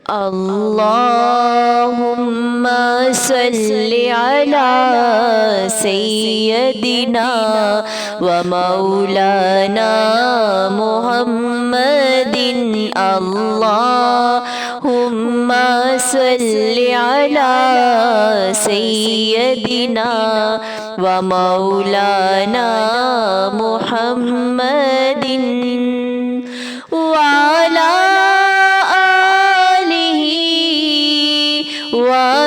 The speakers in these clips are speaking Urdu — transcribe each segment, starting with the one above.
اللهم صل على سيدنا ومولانا محمد اللهم صل على سيدنا ومولانا محمد وعلى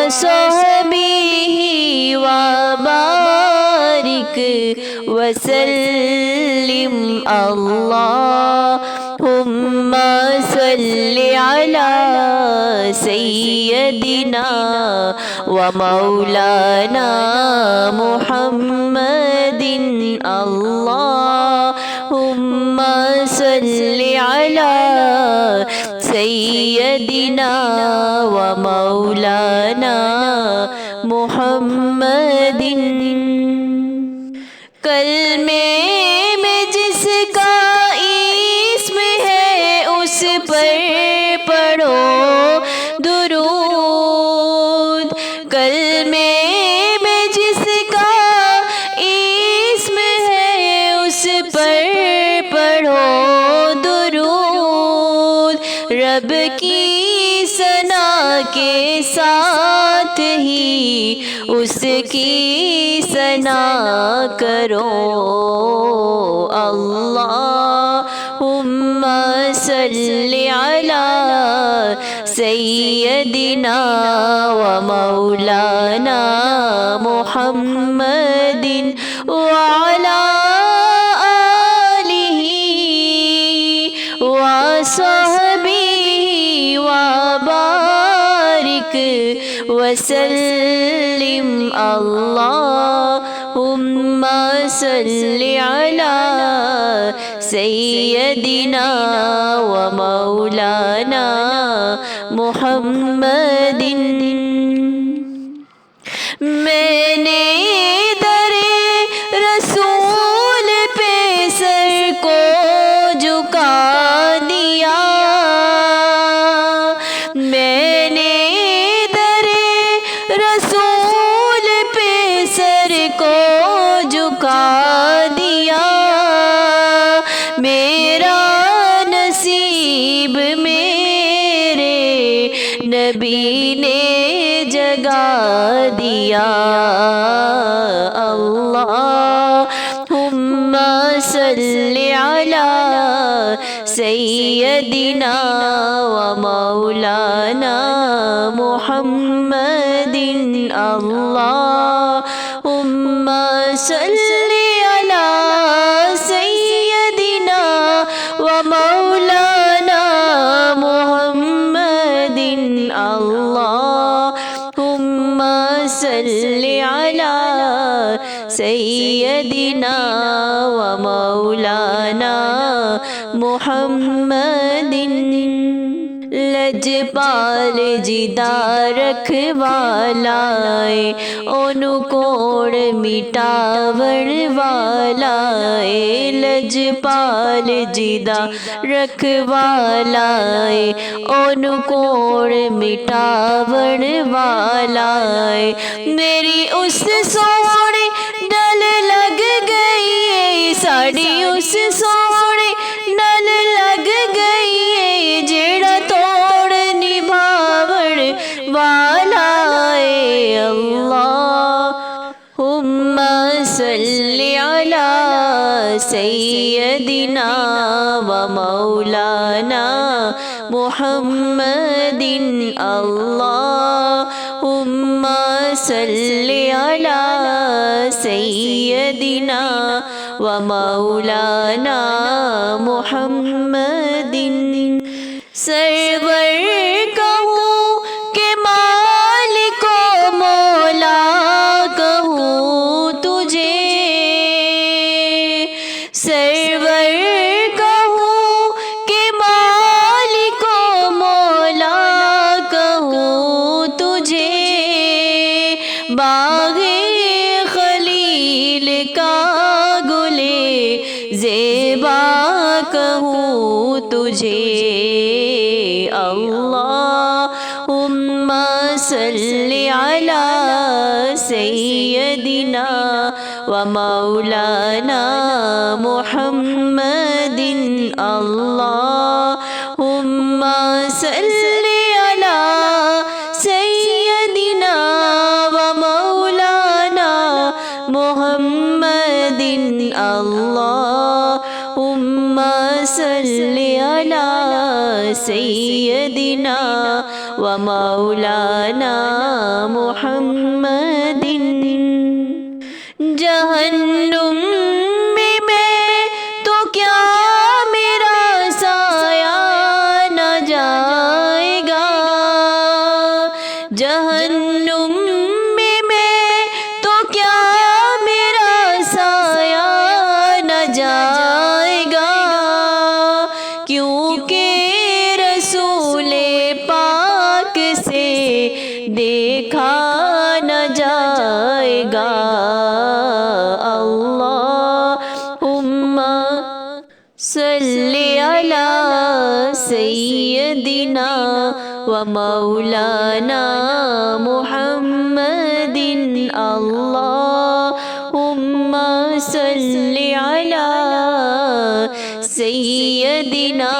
وصحبه وبارك وسلم اللهم صل على سيدنا ومولانا محمد اللهم صل على سيدنا ومولانا محمد کلمے میں جس کا اسم ہے اس پر پڑھو درود کلمے میں جس کا اسم ہے اس پر پڑھو درود رب کی ثنا کے ساتھ ہی اس کی ثنا کرو اللہم صل علی سیدنا ومولانا محمد وعلی آلہ وصحبہ وبارک وسلم اللہم صل علی سیدنا ومولانا محمد میں نے در رسول پہ سر کو جھکا دیا میں نے در رسول پہ سر کو جھکا دیا میرا نصیب میرے نبی نے جگا دیا اللہم صل علی سیدنا ومولانا محمد اللہم صل علی سیدنا ومولانا محمد اللہم صل علی سیدنا ومولانا محمد لجپال جدا رکھوالا انکوڑ مٹاور والا لجپال جدا رکھوالا انکوڑ مٹاور والا میری اس سونے ڈل لگ گئی ساڑی اس سونے نل لگ گئی جیڑا توڑ نبھاوڑ والا اللہم صل علی سیدنا ومولانا محمد اللہم صل علی سیدنا ومولانا محمد سرور کہوں کہ مالک و مولا کہوں تجھے سرور کہوں کہ مالک و مولا کہوں تجھے باغ خلیل کا گلے زیبا کہوں تجھے اللہ صل على سيدنا ومولانا محمد اللهم صل على سيدنا ومولانا محمد اللهم صل على سيدنا ومولانا محمد جہنم میں تو کیا میرا سایہ نہ جائے گا جہنم میں تو کیا میرا سایہ نہ جائے گا کیونکہ رسول پاک سے دیکھا نہ جائے گا اللہم صلی علی سیدنا ومولانا محمد اللہم صلی علی سیدنا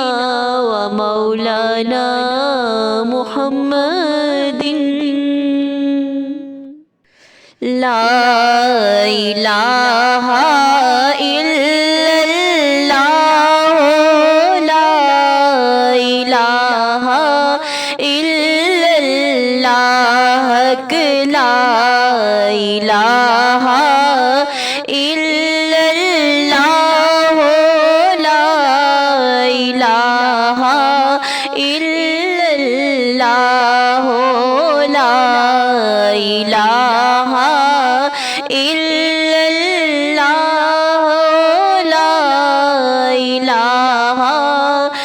ومولانا محمد لا الہ الا اللہ لا الہ الا اللہ لا الہ الا اللہ لا الہ الا اللہ لا الہ الا اللہ لا الہ الا اللہ لا الہ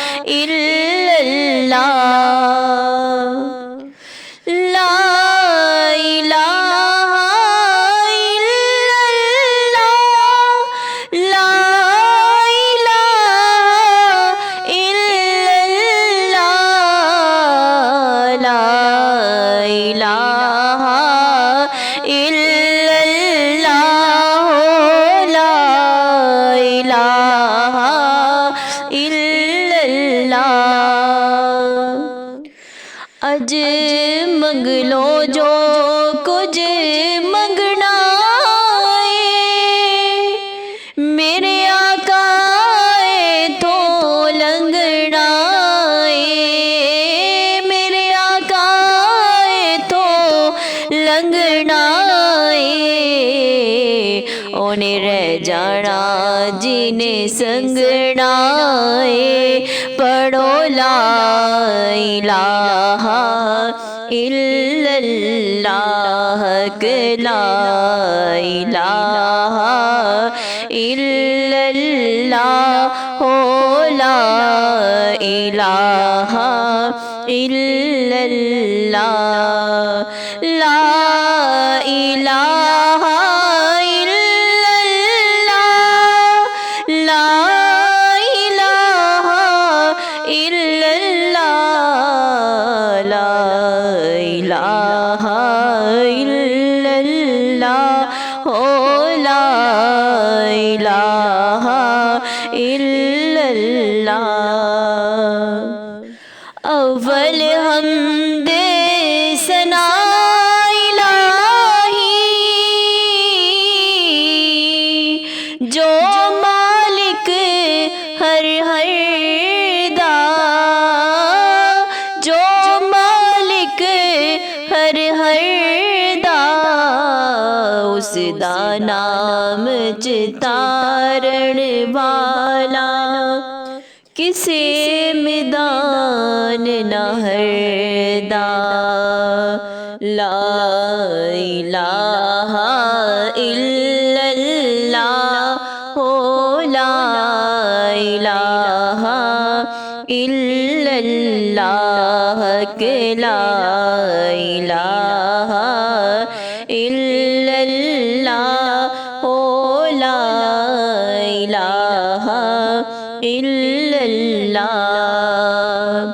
الا اللہ لا الہ الا اللہ لا الہ الا اللہ لا الہ الا اللہ اج منگ لو جو کچھ منگنا ہے میرے آقا تو لنگنا ہے میرے آقا تو لنگنا ہے انہیں رہ جانا جنہیں سنگنا ہے پڑھو لا الہ الا اللہ لا الہ الا اللہ لا الہ الا اللہ لا الہ الا اللہ لا الہ الا اللہ لا الہ الا اللہ لا الہ الا اللہ اول حمد ثنا الہی جو مالک ہر دا جو مالک ہر دا اس دا نام چتارن والا کسے میدان نہر دا لا الہ الا اللہ لا الہ الا اللہ لا الہ الا اللہ لا الہ الا اللہ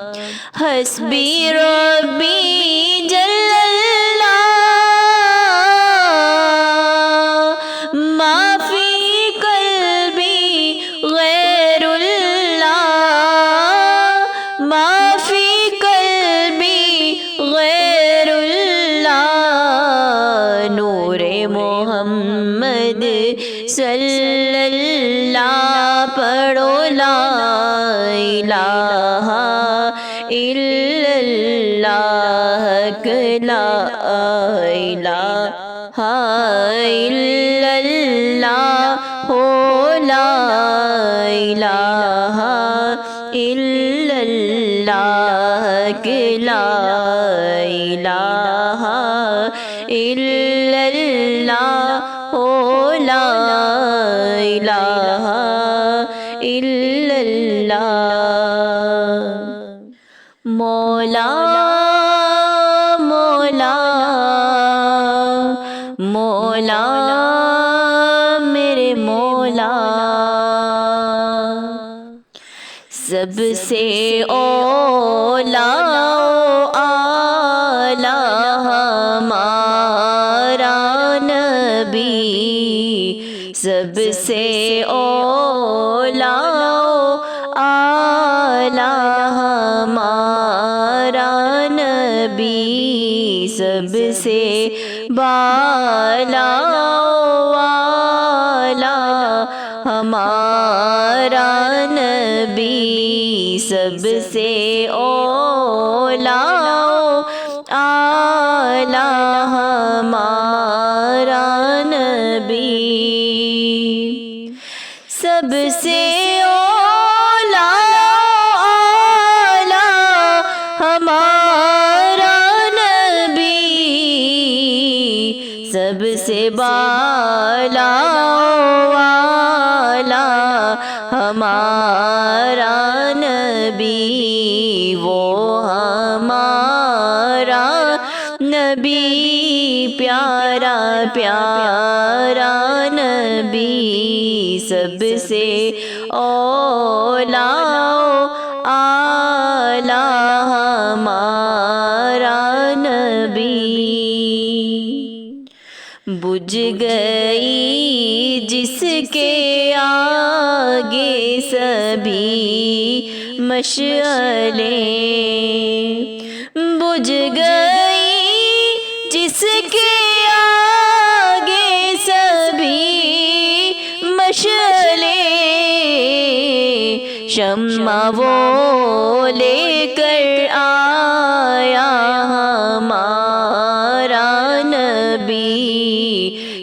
حسبی ربی جل الہ الا اللہ لا الہ الا اللہ لا الہ الا اللہ لا الہ الا اللہ مولا مولا مولا میرے مولا سب سے اولا اعلی ہمارا نبی سب سے اولا اعلی ہمارا نبی سب سے بالا والا ہمارا نبی سب سے اولا اعلی ہمارا نبی سب سے اولا اعلی ہمارا نبی سب سے بالا والا ہمارا نبی وہ ہمارا نبی پیارا پیارا نبی سب سے اولا اعلی ہمارا نبی بجھ گئی جس کے آگے سبھی مشعلیں بجھ گئی جس کے آگے سبھی مشعلیں شمع وہ لے کر آیا ہمارا نبی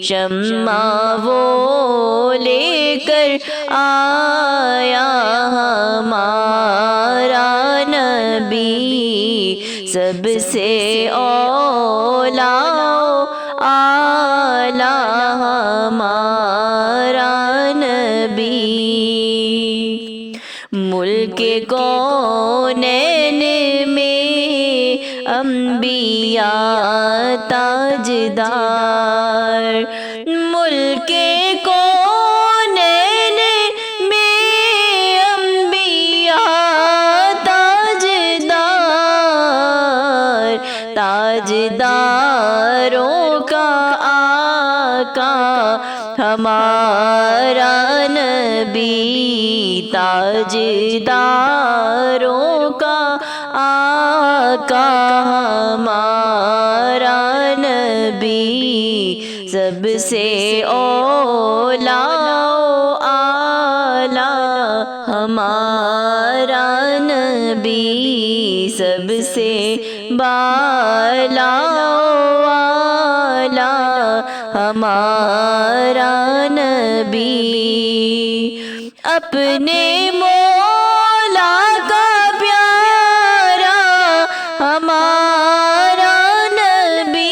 شمع وہ لے کر آیا ہمارا نبی سب سے اولا اعلی ہمارا نبی ملک کونین میں انبیاء تاجدار ملک کونین میں انبیاء تاجدار تاجداروں کا آقا ہمارا نبی تاجداروں کا آقا ہمارا نبی سب سے اولا اعلی ہمارا نبی سب سے بالا والا ہمارا نبی اپنے مولا کا پیارا ہمارا نبی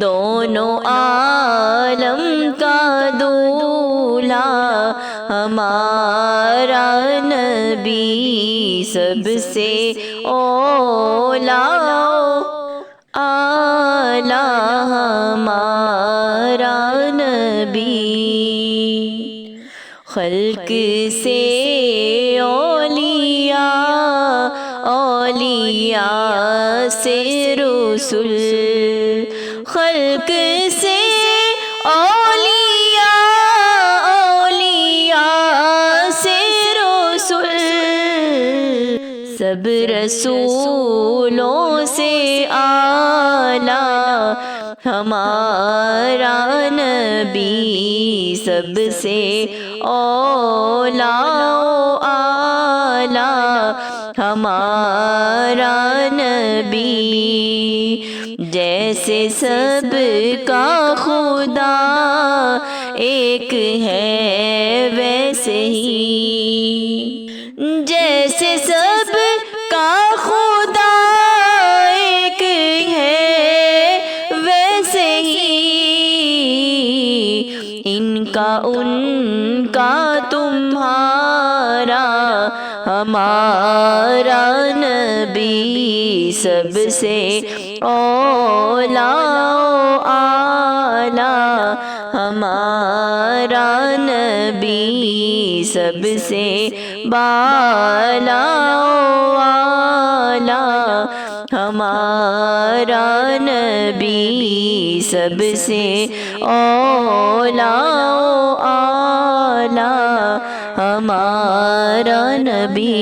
دونوں عالم کا دولہا ہمارا نبی سب سے اولا اعلی ہمارا نبی خلق سے اولیاء اولیاء سے رسول خلق سے اولیاء اولیاء سے رسول سب رسولوں سے اعلیٰ ہمارا نبی سب سے اولیاء اعلیٰ ہمارا نبی، جیسے سب کا خدا ایک ہے ویسے ہی، جیسے سب کا خدا ایک ہے ویسے ہی، ان کا ان کا تمہارا ہمارا نبی سب سے اولا اعلیٰ، ہمارا نبی سب سے بالا والا، ہمارا نبی سب سے اولا اعلیٰ، ہمارا نبی۔